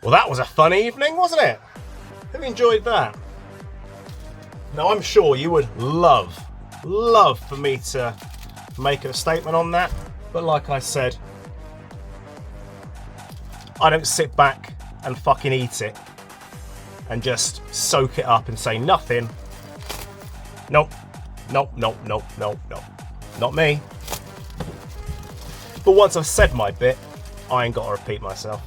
Well, that was a fun evening, wasn't it? Have you enjoyed that? Now, I'm sure you would love for me to make a statement on that, but like I said, I don't sit back and fucking eat it and just soak it up and say nothing. Nope. Not me. But once I've said my bit, I ain't got to repeat myself.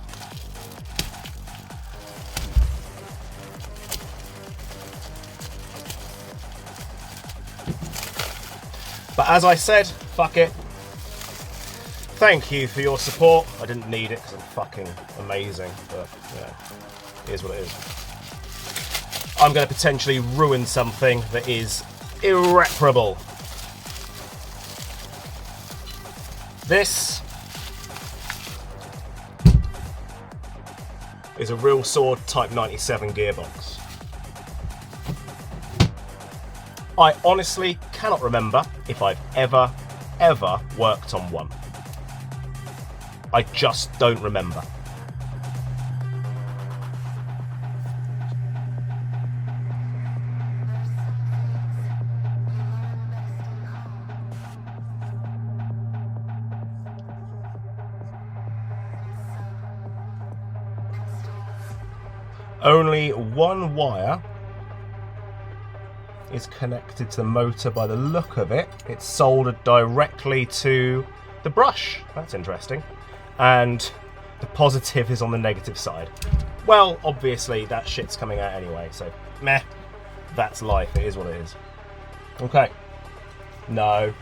But as I said, fuck it. Thank you for your support. I didn't need it because I'm fucking amazing, but yeah, it is what it is. I'm going to potentially ruin something that is irreparable. This is a Real Sword Type 97 gearbox. I honestly cannot remember if I've ever worked on one. I just don't remember. Only one wire is connected to the motor by the look of it. It's soldered directly to the brush. That's interesting. And the positive is on the negative side. Well, obviously that shit's coming out anyway, so meh. That's life, it is what it is. Okay. No.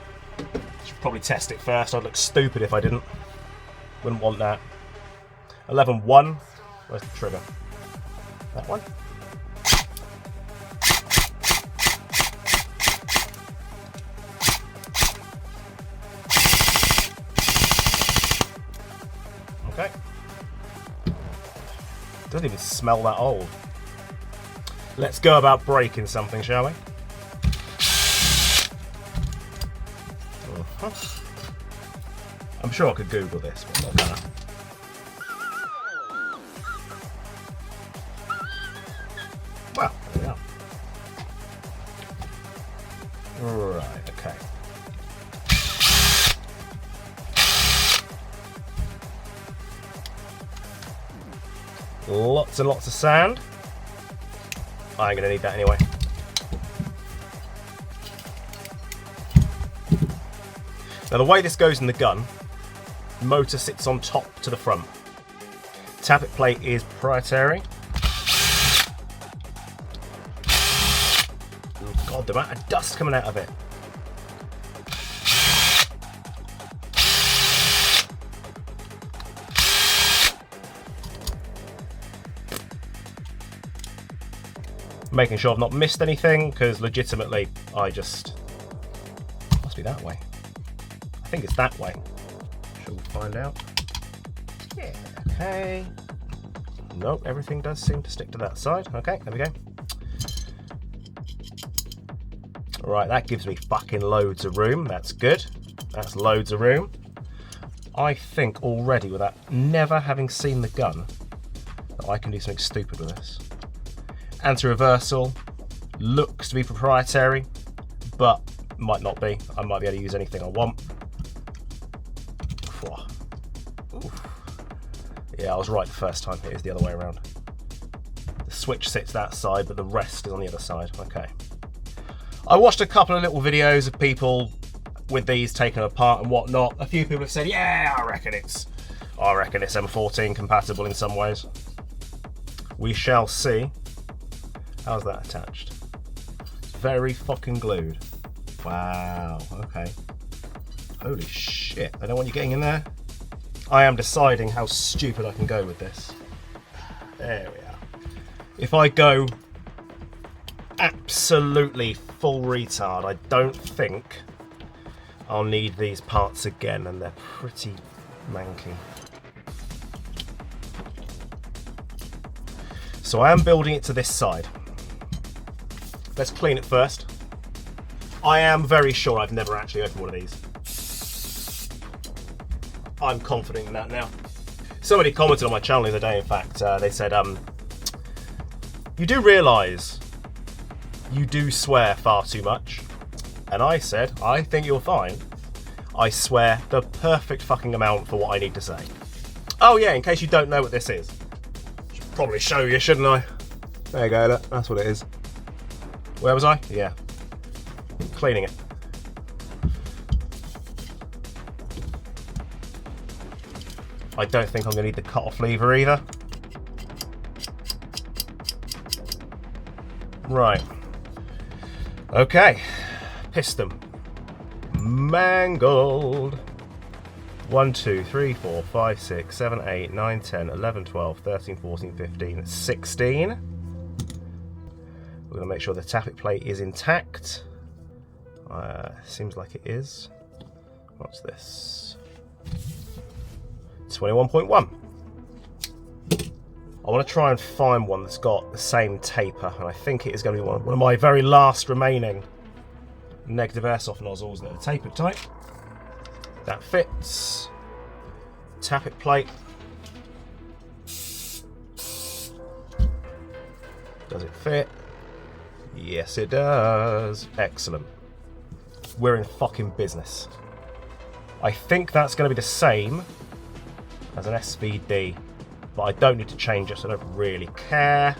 Should probably test it first. I'd look stupid if I didn't. Wouldn't want that. 11-1. Where's the trigger? That one. Okay. Doesn't even smell that old. Let's go about breaking something, shall we? I'm sure I could Google this, but I'm not gonna. Well, there we are. Right, okay. Lots and lots of sand. I ain't gonna need that anyway. Now the way this goes in the gun, the motor sits on top to the front. Tappet plate is proprietary. Oh God, the amount of dust coming out of it. Making sure I've not missed anything, because legitimately I just... must be that way. I think it's that way. Shall we find out? Yeah, okay. Nope, everything does seem to stick to that side. Okay, there we go. Right, that gives me fucking loads of room. That's good. That's loads of room. I think already, without never having seen the gun, that I can do something stupid with this. Anti-reversal looks to be proprietary, but might not be. I might be able to use anything I want. Oof. Yeah, I was right the first time. It is the other way around. The switch sits that side, but the rest is on the other side. Okay. I watched a couple of little videos of people with these taken apart and whatnot. A few people have said, yeah, I reckon it's M14 compatible in some ways. We shall see. How's that attached? Very fucking glued. Wow, okay. Holy shit, I don't want you getting in there. I am deciding how stupid I can go with this. There we are. If I go absolutely full retard, I don't think I'll need these parts again, and they're pretty manky. So I am building it to this side. Let's clean it first. I am very sure I've never actually opened one of these. I'm confident in that now. Somebody commented on my channel the other day, in fact, they said, you do realise you do swear far too much. And I said, I think you'll find I swear the perfect fucking amount for what I need to say. Oh yeah, in case you don't know what this is. Should probably show you, shouldn't I? There you go, look, that's what it is. Where was I? Yeah. Cleaning it. I don't think I'm going to need the cut-off lever either. Right. Okay. Piston. Mangled. 1, 2, 3, 4, 5, 6, 7, 8, 9, 10, 11, 12, 13, 14, 15, 16. We're going to make sure the tappet plate is intact. Seems like it is. What's this? 21.1. I want to try and find one that's got the same taper, and I think it is going to be one of my very last remaining negative airsoft nozzles that are tapered tight. That fits. Tappet plate. Does it fit? Yes, it does. Excellent. We're in fucking business. I think that's going to be the same as an SVD, but I don't need to change it, so I don't really care.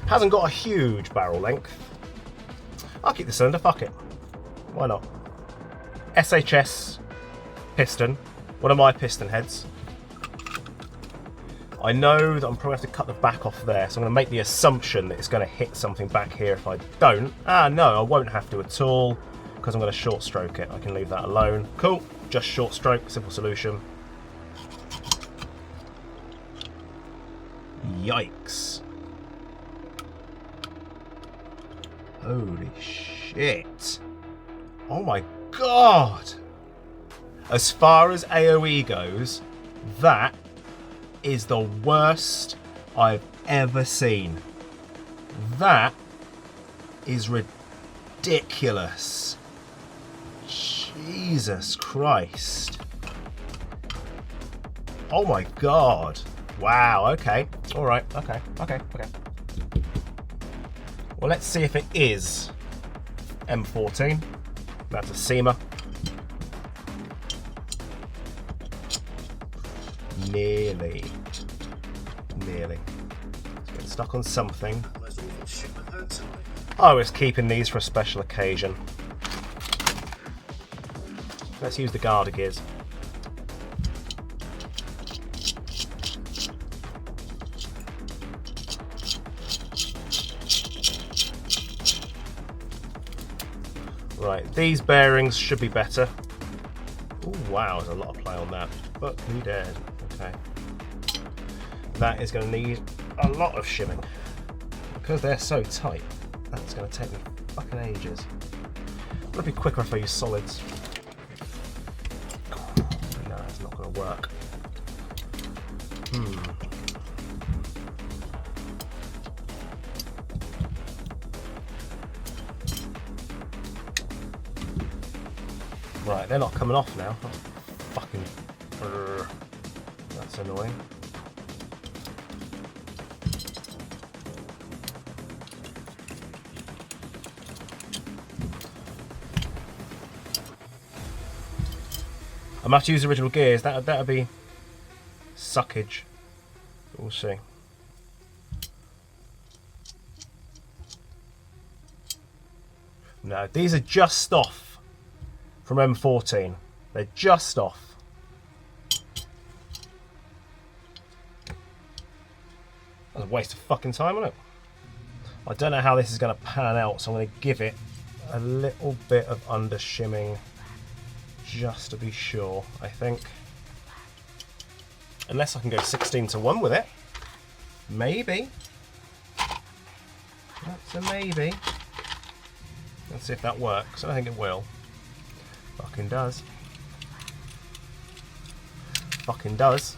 Hasn't got a huge barrel length. I'll keep the cylinder, fuck it. Why not? SHS piston, one of my piston heads. I know that I'm probably have to cut the back off there, so I'm going to make the assumption that it's going to hit something back here if I don't. No, I won't have to at all, because I'm going to short stroke it. I can leave that alone. Cool, just short stroke, simple solution. Yikes. Holy shit. Oh my god. As far as AoE goes, that is the worst I've ever seen. That is ridiculous. Jesus Christ. Oh my god. Wow, okay. Alright, okay. Well, let's see if it is M14. That's a seamer. Nearly. It's getting stuck on something. I was keeping these for a special occasion. Let's use the Garda gears. Right, these bearings should be better. Oh wow, there's a lot of play on that. But who dared? Okay. That is going to need a lot of shimming. Because they're so tight, that's going to take me fucking ages. It'll be quicker if I use solids. No, it's not going to work. Right, they're not coming off now. Oh, fucking... That's annoying. I'm going to have to use original gears. That'll be suckage. We'll see. No, these are just off from M14. They're just off. That was a waste of fucking time, wasn't it? I don't know how this is going to pan out, so I'm going to give it a little bit of under shimming just to be sure, I think. Unless I can go 16:1 with it. Maybe. That's a maybe. Let's see if that works. I don't think it will. Fucking does. Fucking does.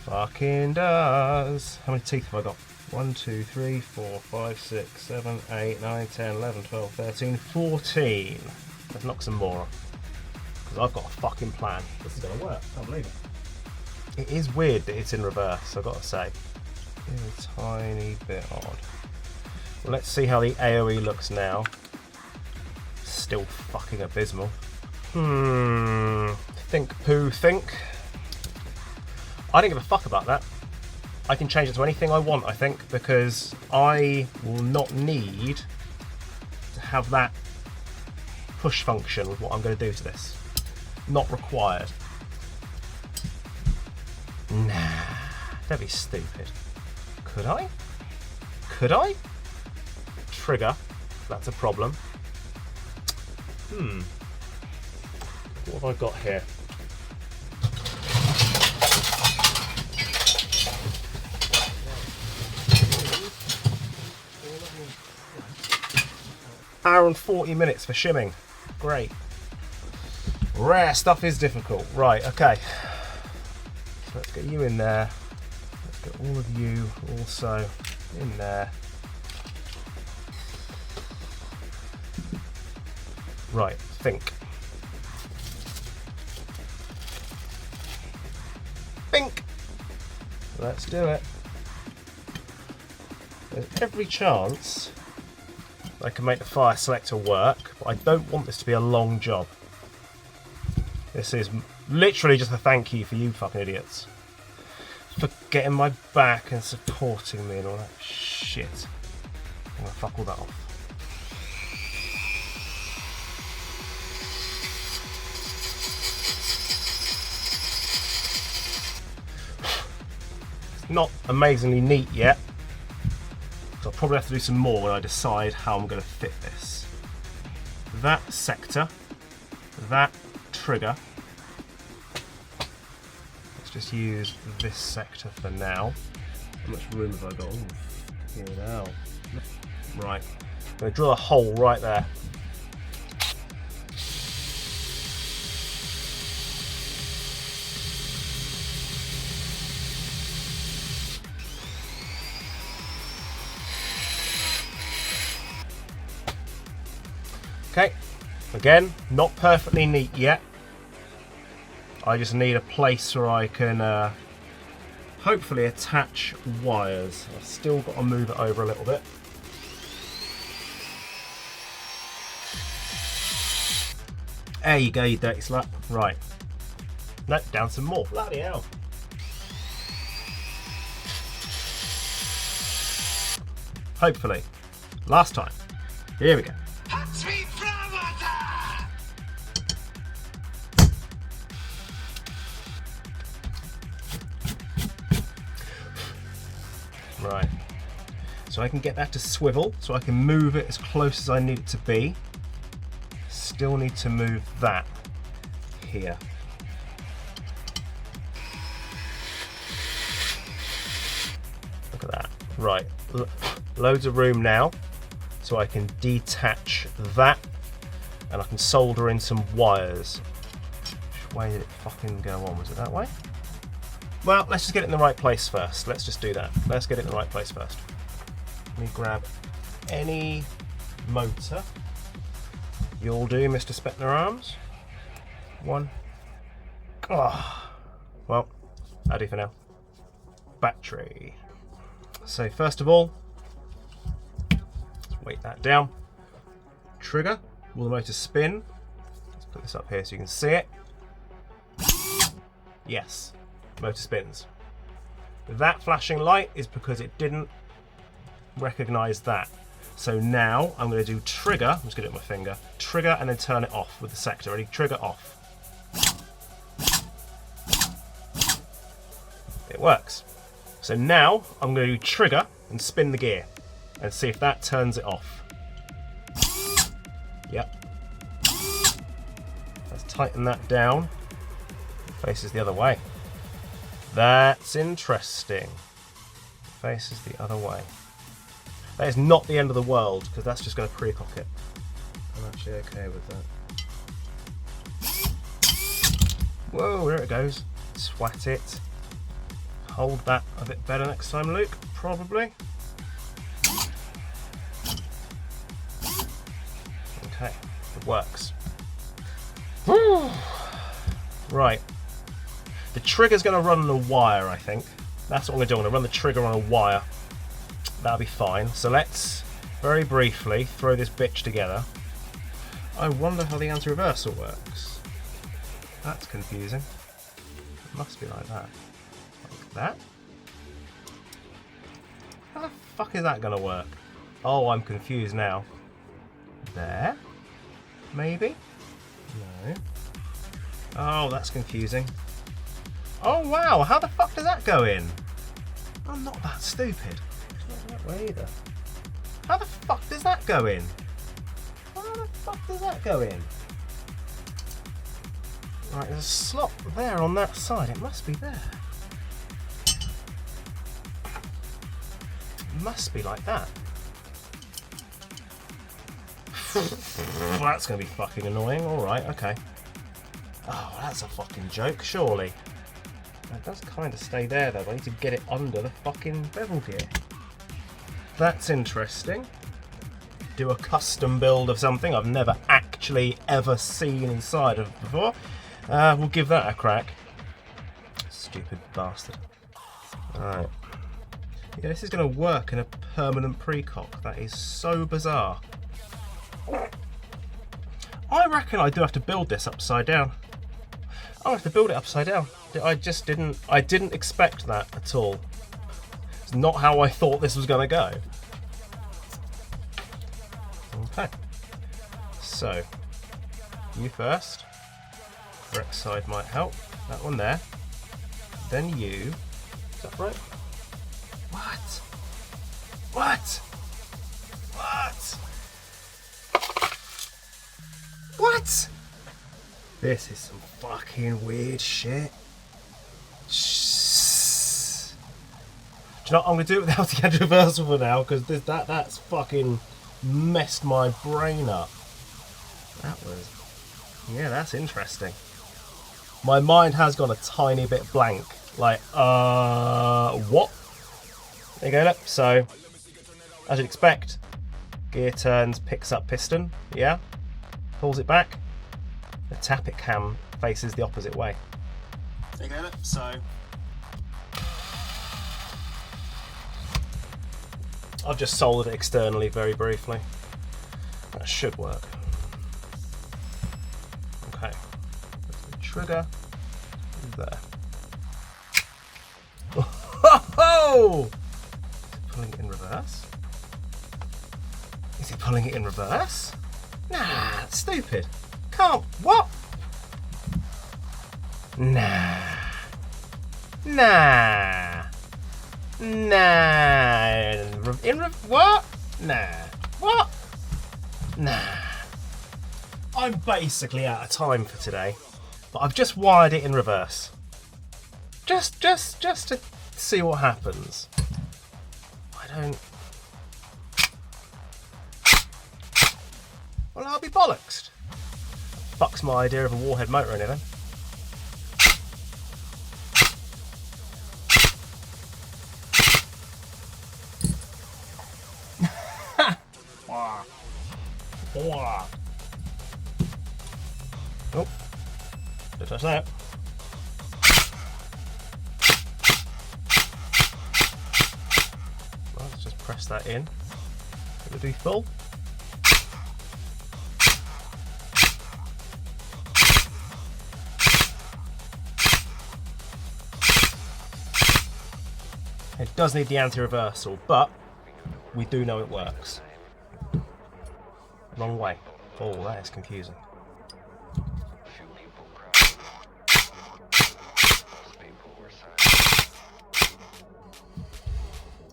Fucking does. How many teeth have I got? 1, 2, 3, 4, 5, 6, 7, 8, 9, 10, 11, 12, 13, 14. Let's knock some more off. Because I've got a fucking plan. This is going to work. I can't believe it. It is weird that it's in reverse, I've got to say. It's a tiny bit odd. Well, let's see how the AoE looks now. Still fucking abysmal. Think, poo, think. I don't give a fuck about that. I can change it to anything I want, I think, because I will not need to have that push function with what I'm going to do to this. Not required. Nah, don't be stupid. Could I? Could I? Trigger. That's a problem. What have I got here? Hour and 40 minutes for shimming. Great. Rare stuff is difficult. Right, okay. So let's get you in there. Let's get all of you also in there. Right, think. Think! Let's do it. There's every chance I can make the fire selector work, but I don't want this to be a long job. This is literally just a thank you for you fucking idiots. For getting my back and supporting me and all that shit. I'm gonna fuck all that off. It's not amazingly neat yet. So I'll probably have to do some more when I decide how I'm going to fit this. That sector, that trigger. Let's just use this sector for now. How much room have I got? Ooh, here now. Right, I'm going to drill a hole right there. Okay, again, not perfectly neat yet. I just need a place where I can hopefully attach wires. I've still got to move it over a little bit. There you go, you dirty slut. Right. No, down some more. Bloody hell. Hopefully. Last time. Here we go. Right, so I can get that to swivel, so I can move it as close as I need it to be. Still need to move that here. Look at that. Right, loads of room now, so I can detach that, and I can solder in some wires. Which way did it fucking go on? Was it that way? Well, let's just get it in the right place first. Let's just do that. Let's get it in the right place first. Let me grab any motor. You'll do, Mr. Spetner Arms. One. Oh. Well, that'll do for now. Battery. So first of all, let's weight that down. Trigger. Will the motor spin? Let's put this up here so you can see it. Yes. Motor spins. That flashing light is because it didn't recognize that. So now I'm going to do trigger. I'm just going to do it with my finger. Trigger and then turn it off with the sector. Ready? Trigger off. It works. So now I'm going to do trigger and spin the gear and see if that turns it off. Yep. Let's tighten that down. It faces the other way. That's interesting. Faces the other way. That is not the end of the world, because that's just going to pre-cock it. I'm actually okay with that. Whoa, there it goes. Swat it. Hold that a bit better next time, Luke, probably. Okay, it works. Whew. Right. The trigger's going to run on a wire, I think. That's what I'm going to do. I'm going to run the trigger on a wire. That'll be fine. So let's very briefly throw this bitch together. I wonder how the anti-reversal works. That's confusing. It must be like that. Like that? How the fuck is that going to work? Oh, I'm confused now. There? Maybe? No. Oh, that's confusing. Oh, wow. How the fuck does that go in? I'm not that stupid. It's not that way either. How the fuck does that go in? How the fuck does that go in? Right, there's a slot there on that side. It must be there. It must be like that. Well, that's going to be fucking annoying. Alright, okay. Oh, that's a fucking joke, surely. It does kind of stay there, though. I need to get it under the fucking bevel gear. That's interesting. Do a custom build of something I've never actually ever seen inside of before. We'll give that a crack. Stupid bastard. Alright. Yeah, this is going to work in a permanent precock. That is so bizarre. I reckon I do have to build this upside down. I have to build it upside down. I didn't expect that at all. It's not how I thought this was going to go. Okay. So, you first. Correct side might help. That one there. Then you. Is that right? What? What? What? What? This is some fucking weird shit. Do you know what? I'm going to do it without the anti-reversal for now, because that's fucking messed my brain up. That was... Yeah, that's interesting. My mind has gone a tiny bit blank. Like, what? There you go, look. So, as you'd expect, gear turns, picks up piston, yeah? Pulls it back. The tappet cam faces the opposite way. There you go, look. So, I've just soldered it externally very briefly. That should work. Okay. The trigger is there. Oh! Pulling it in reverse? Is it pulling it in reverse? Nah, that's stupid. Can't. What? Nah. Nah. Nah. What? Nah. What? Nah. I'm basically out of time for today, but I've just wired it in reverse. Just to see what happens. I don't... Well, I'll be bollocksed. Fucks my idea of a warhead motor in it then. Oh, don't touch that. Well, let's just press that in. It'll be full. It does need the anti-reversal, but we do know it works. Wrong way. Oh, that is confusing.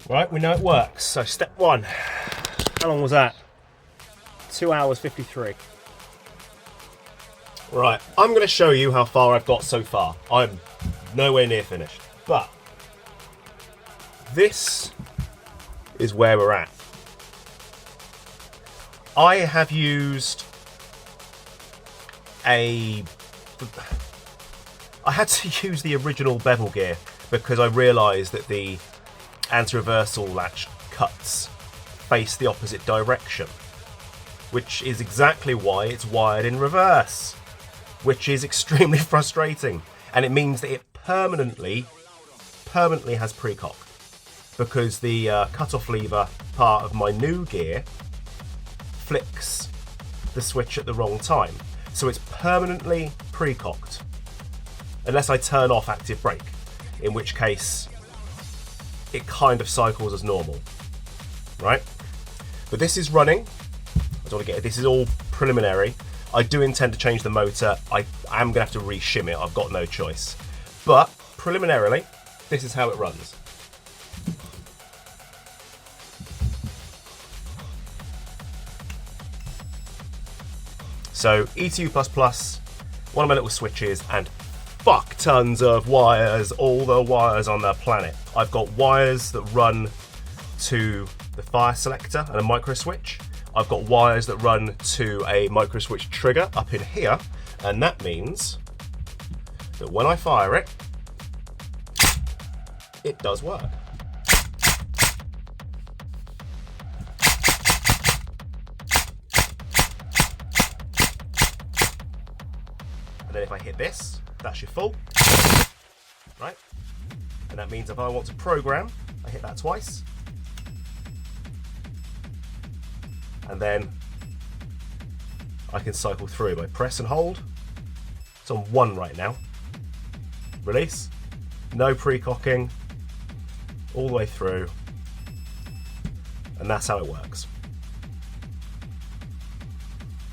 Right, we know it works. So step one. How long was that? 2 hours 53. Right, I'm going to show you how far I've got so far. I'm nowhere near finished, but this is where we're at. I have used I had to use the original bevel gear because I realised that the anti-reversal latch cuts face the opposite direction, which is exactly why it's wired in reverse, which is extremely frustrating, and it means that it permanently has pre-cock, because the cut-off lever part of my new gear flicks the switch at the wrong time. So it's permanently pre-cocked, unless I turn off active brake, in which case it kind of cycles as normal, right? But this is running. I don't want to get it. This is all preliminary. I do intend to change the motor. I am going to have to re-shim it. I've got no choice. But preliminarily, this is how it runs. So ETU++, one of my little switches, and fuck tons of wires, all the wires on the planet. I've got wires that run to the fire selector and a micro switch. I've got wires that run to a micro switch trigger up in here, and that means that when I fire it, it does work. And then if I hit this, that's your full, right? And that means if I want to program, I hit that twice. And then I can cycle through by press and hold. It's on 1 right now. Release. No pre-cocking. All the way through. And that's how it works.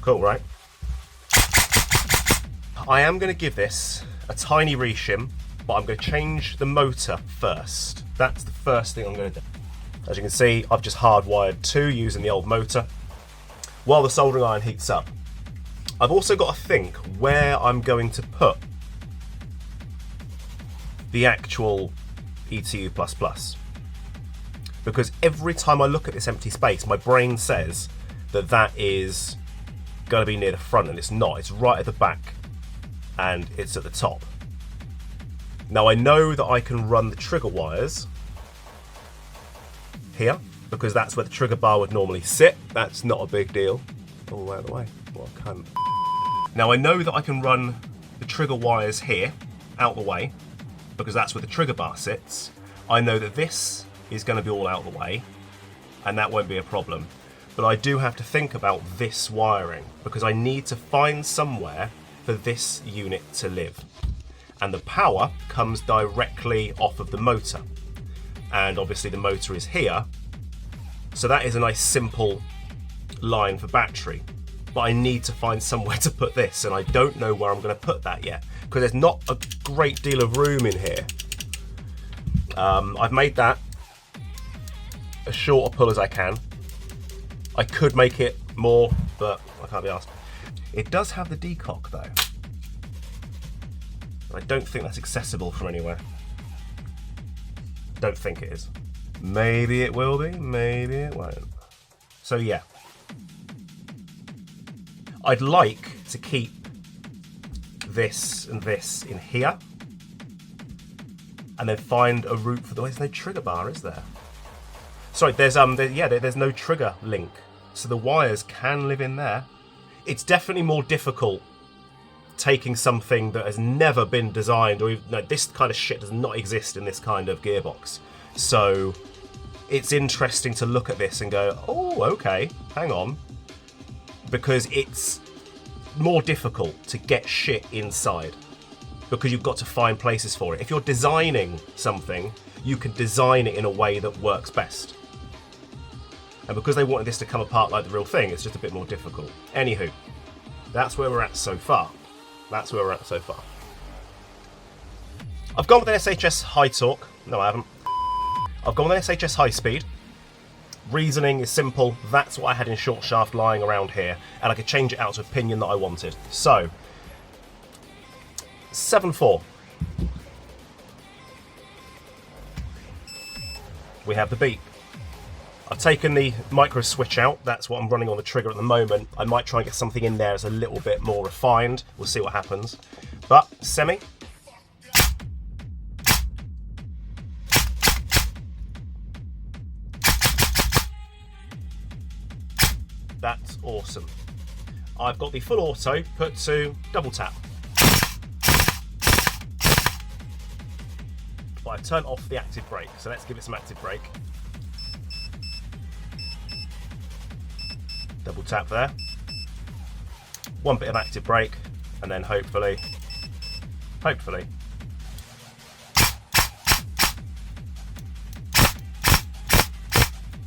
Cool, right? I am going to give this a tiny reshim, but I'm going to change the motor first. That's the first thing I'm going to do. As you can see, I've just hardwired 2 using the old motor while the soldering iron heats up. I've also got to think where I'm going to put the actual ETU++. Because every time I look at this empty space, my brain says that that is going to be near the front, and it's not. It's right at the back, and it's at the top. Now I know that I can run the trigger wires here, because that's where the trigger bar would normally sit. That's not a big deal. All the way out of the way. What a cunt. Now I know that I can run the trigger wires here, out the way, because that's where the trigger bar sits. I know that this is going to be all out the way, and that won't be a problem. But I do have to think about this wiring, because I need to find somewhere for this unit to live. And the power comes directly off of the motor. And obviously the motor is here. So that is a nice simple line for battery. But I need to find somewhere to put this, and I don't know where I'm going to put that yet, because there's not a great deal of room in here. I've made that as short a pull as I can. I could make it more, but I can't be asked. It does have the decock though. I don't think that's accessible from anywhere. Don't think it is. Maybe it will be, maybe it won't. So yeah. I'd like to keep this and this in here, and then find a route for there's no trigger bar, is there? Sorry, there's no trigger link, so the wires can live in there. It's definitely more difficult taking something that has never been designed, or even, no, this kind of shit does not exist in this kind of gearbox. So it's interesting to look at this and go, oh, okay, hang on, because it's more difficult to get shit inside, because you've got to find places for it. If you're designing something, you can design it in a way that works best. And because they wanted this to come apart like the real thing, it's just a bit more difficult. Anywho, that's where we're at so far. That's where we're at so far. I've gone with an SHS high torque. No, I haven't. I've gone with an SHS high speed. Reasoning is simple. That's what I had in short shaft lying around here, and I could change it out to a pinion that I wanted. So, 7.4. We have the beep. I've taken the micro switch out. That's what I'm running on the trigger at the moment. I might try and get something in there that's a little bit more refined. We'll see what happens. But semi. That's awesome. I've got the full auto put to double tap. I turned off the active brake, so let's give it some active brake. Double tap there. One bit of active brake, and then hopefully,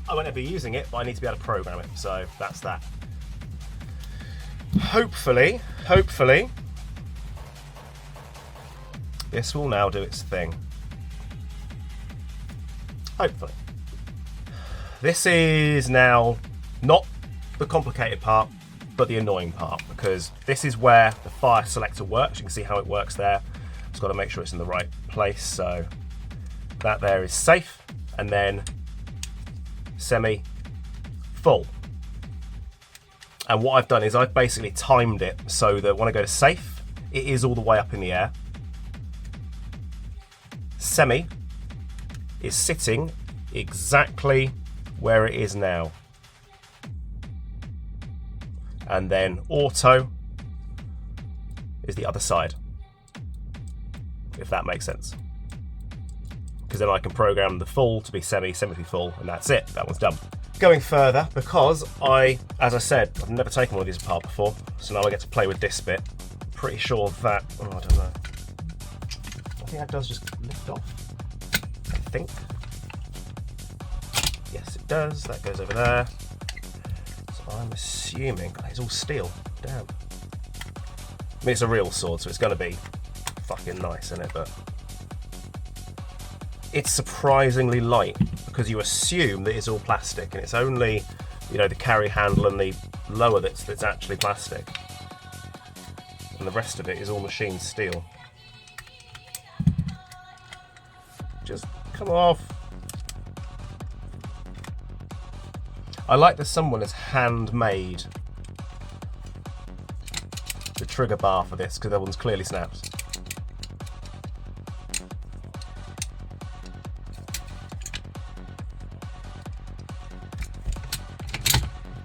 I won't ever be using it, but I need to be able to program it, so that's that. Hopefully, this will now do its thing. Hopefully. This is now not the complicated part, but the annoying part, because this is where the fire selector works. You can see how it works there. Just got to make sure it's in the right place, so that there is safe, and then semi, full. And what I've done is I've basically timed it so that when I go to safe, it is all the way up in the air. Semi is sitting exactly where it is now. And then auto is the other side, if that makes sense. Because then I can program the full to be semi to be full, and that's it, that one's done. Going further, because as I said, I've never taken one of these apart before, so now I get to play with this bit. I'm pretty sure that, I don't know. I think that does just lift off, I think. Yes, it does, that goes over there. So I'm assuming, God, it's all steel, damn. I mean, it's a real sword, so it's gonna be fucking nice, isn't it? But it's surprisingly light, because you assume that it's all plastic, and it's only, you know, the carry handle and the lower that's actually plastic, and the rest of it is all machined steel. Just come off. I like that someone has handmade the trigger bar for this, because that one's clearly snapped.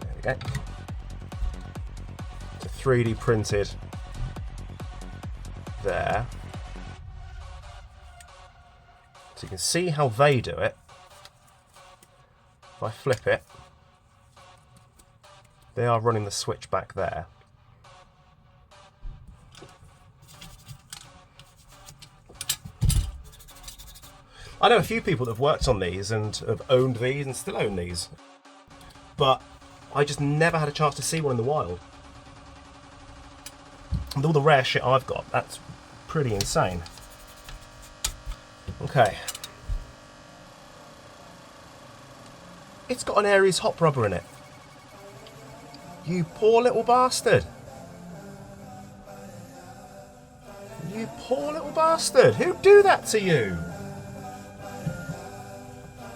There we go. It's 3D printed there. So you can see how they do it. If I flip it, they are running the switch back there. I know a few people that have worked on these and have owned these and still own these, but I just never had a chance to see one in the wild. With all the rare shit I've got, that's pretty insane. Okay. It's got an Aries hop rubber in it. You poor little bastard. You poor little bastard. Who'd do that to you?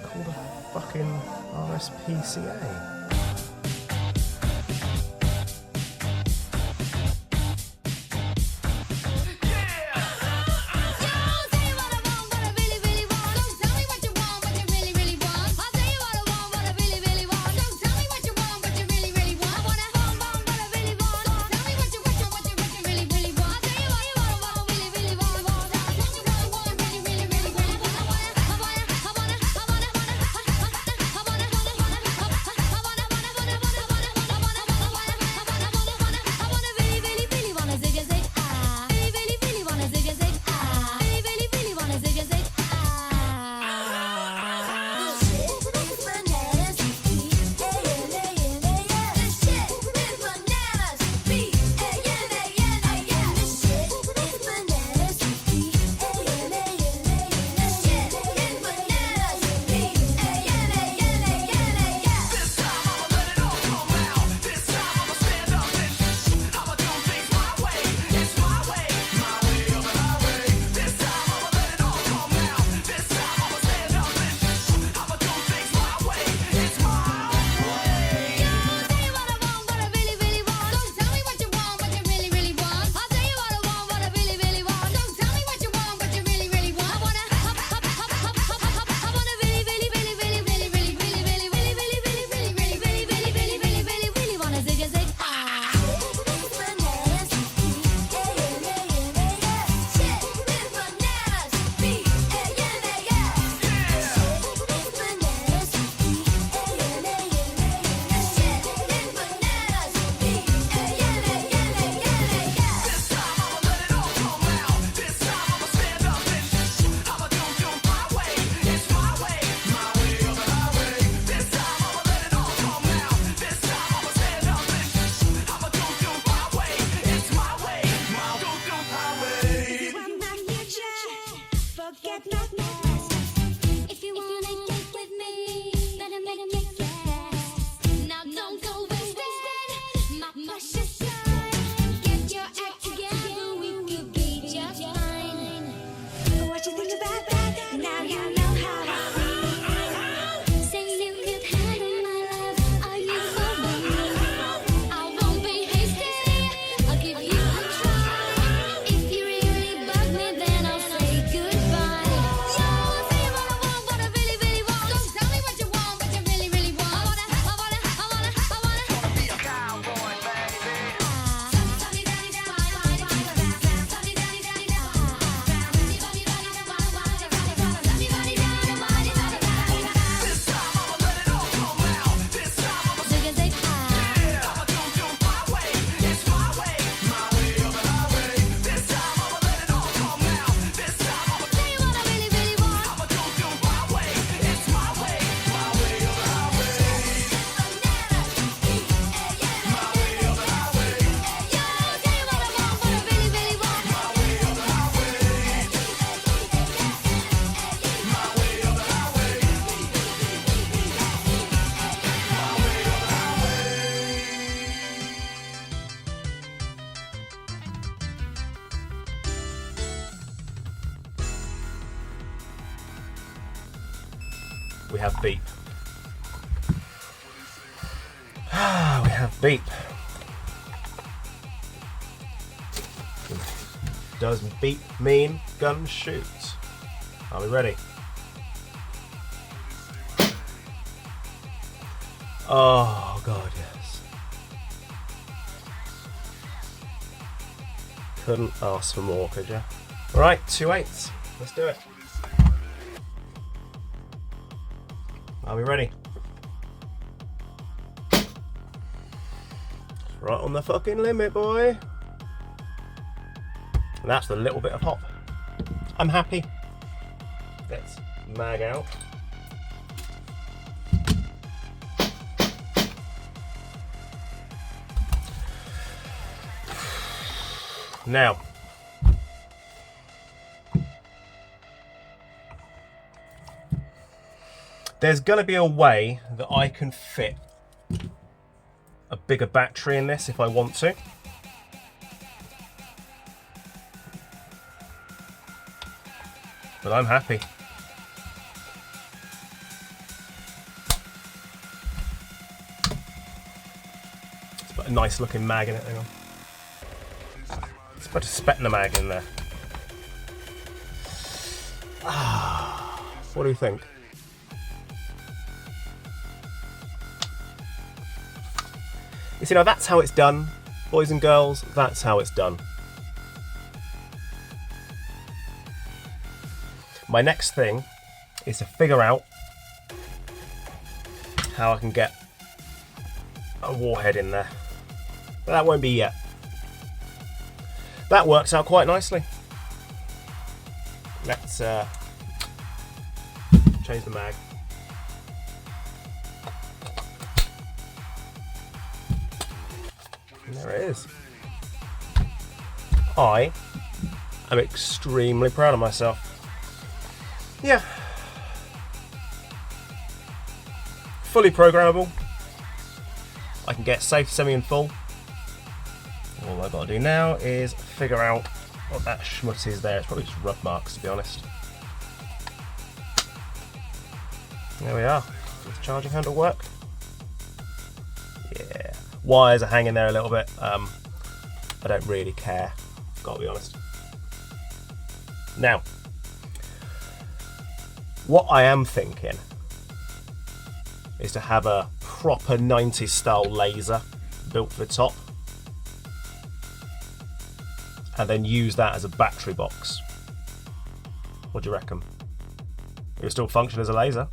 Call the fucking RSPCA. If you wanna get with me, better make it fast. Now don't go wasted, my precious time. Get your act together, we will be just fine. What you think about that? Now you know how I feel. Say you could handle my love, are you for me? I won't be hasty, I'll give you a try. If you really bug me, then I'll say goodbye. Yo, I'll tell you what I want, what I really, really want. So tell me what you want, what you really, really want. I wanna be a cowboy, baby. We have beep. We have beep. Does beep mean gun shoot? Are we ready? Oh God, yes. Couldn't ask for more, could you? All right, 2/8. Let's do it. Are we ready? Right on the fucking limit, boy. And that's the little bit of hop. I'm happy. Let's mag out. Now, there's going to be a way that I can fit a bigger battery in this if I want to. But I'm happy. Let's put a nice looking mag in it, hang on. Let's put a Spetna mag in there. What do you think? You see, now that's how it's done, boys and girls, that's how it's done. My next thing is to figure out how I can get a warhead in there. But that won't be yet. That works out quite nicely. Let's change the mag. And there it is. I am extremely proud of myself. Yeah. Fully programmable. I can get safe, semi and full. All I've got to do now is figure out what that schmutz is there. It's probably just rough marks, to be honest. There we are. Does the charging handle work? Yeah. Wires are hanging there a little bit. I don't really care, gotta be honest. Now, what I am thinking is to have a proper 90s style laser built for the top and then use that as a battery box. What do you reckon? It'll still function as a laser.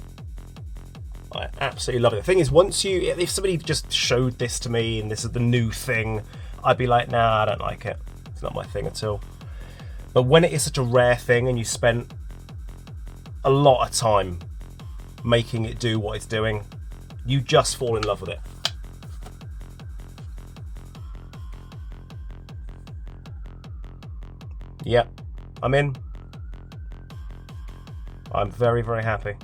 I absolutely love it. The thing is, if somebody just showed this to me and this is the new thing, I'd be like, nah, I don't like it. It's not my thing at all. But when it is such a rare thing and you spent a lot of time making it do what it's doing, you just fall in love with it. Yep, I'm in. I'm very, very happy.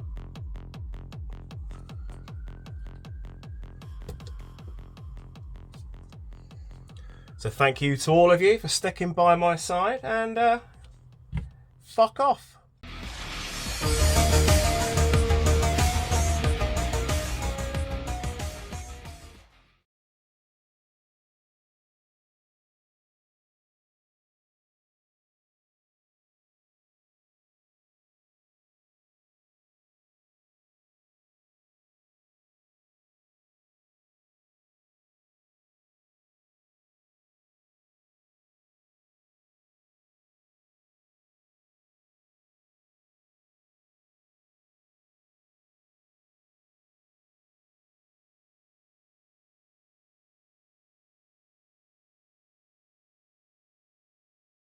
So thank you to all of you for sticking by my side, and fuck off.